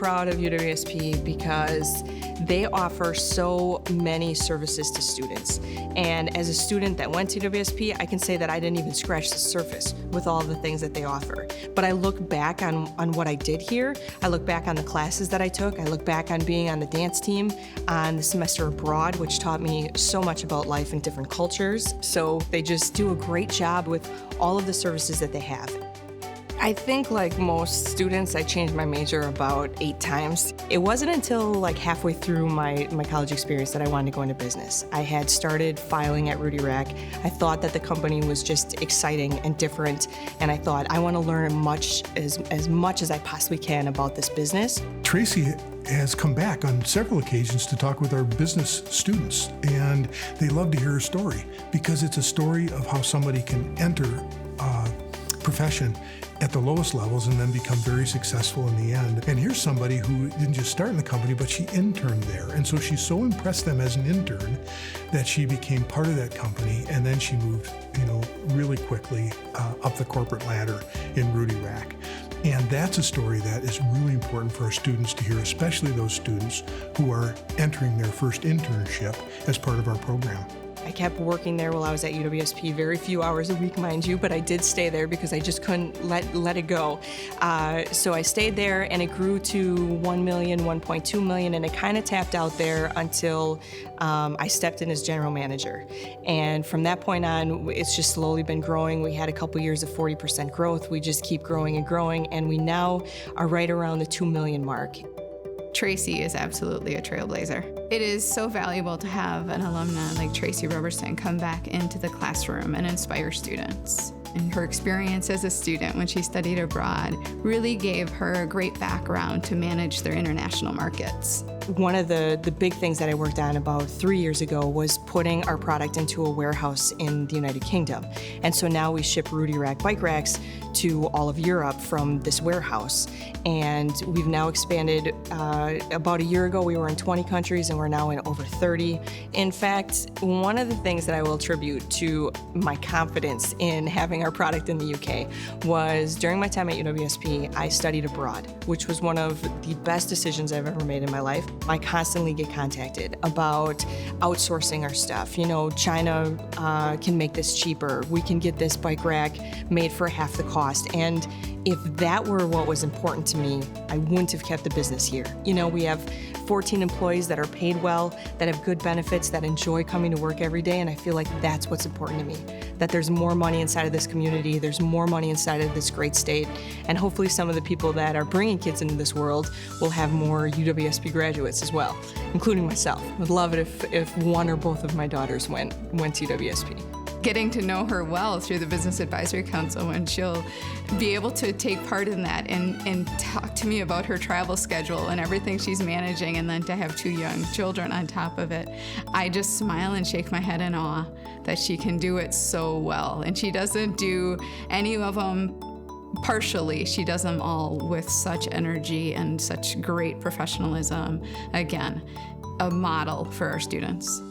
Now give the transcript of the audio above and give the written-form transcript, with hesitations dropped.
proud of UWSP because they offer so many services to students. And as a student that went to UWSP, I can say that I didn't even scratch the surface with all the things that they offer. But I look back on what I did here. I look back on the classes that I took. I look back on being on the dance team, on the semester abroad, which taught me so much about life in different cultures. So they just do a great job with all of the services that they have. I think like most students, I changed my major about 8 times. It wasn't until like halfway through my college experience that I wanted to go into business. I had started filing at Rudy Rack. I thought that the company was just exciting and different, and I thought I want to learn as much as I possibly can about this business. Tracie has come back on several occasions to talk with our business students, and they love to hear her story because it's a story of how somebody can enter a profession at the lowest levels and then become very successful in the end. And here's somebody who didn't just start in the company, but she interned there. And so she so impressed them as an intern that she became part of that company, and then she moved, really quickly up the corporate ladder in Rudy Rack. And that's a story that is really important for our students to hear, especially those students who are entering their first internship as part of our program. I kept working there while I was at UWSP, very few hours a week, mind you, but I did stay there because I just couldn't let it go. So I stayed there, and it grew to 1 million, 1.2 million, and it kind of tapped out there until I stepped in as general manager. And from that point on, it's just slowly been growing. We had a couple years of 40% growth. We just keep growing and growing, and we now are right around the 2 million mark. Tracie is absolutely a trailblazer. It is so valuable to have an alumna like Tracie Roberson come back into the classroom and inspire students. And her experience as a student when she studied abroad really gave her a great background to manage their international markets. One of the big things that I worked on about 3 years ago was putting our product into a warehouse in the United Kingdom. And so now we ship Rudy Rack bike racks to all of Europe from this warehouse. And we've now expanded. About a year ago, we were in 20 countries, and we're now in over 30. In fact, one of the things that I will attribute to my confidence in having our product in the UK was during my time at UWSP, I studied abroad, which was one of the best decisions I've ever made in my life. I constantly get contacted about outsourcing our stuff. China can make this cheaper. We can get this bike rack made for half the cost. And if that were what was important to me, I wouldn't have kept the business here. We have 14 employees that are paid well, that have good benefits, that enjoy coming to work every day, and I feel like that's what's important to me. That there's more money inside of this community, there's more money inside of this great state, and hopefully some of the people that are bringing kids into this world will have more UWSP graduates as well, including myself. Would love it if one or both of my daughters went to UWSP. Getting to know her well through the Business Advisory Council, when she'll be able to take part in that and talk to me about her travel schedule and everything she's managing, and then to have 2 young children on top of it. I just smile and shake my head in awe that she can do it so well. And she doesn't do any of them partially. She does them all with such energy and such great professionalism. Again, a model for our students.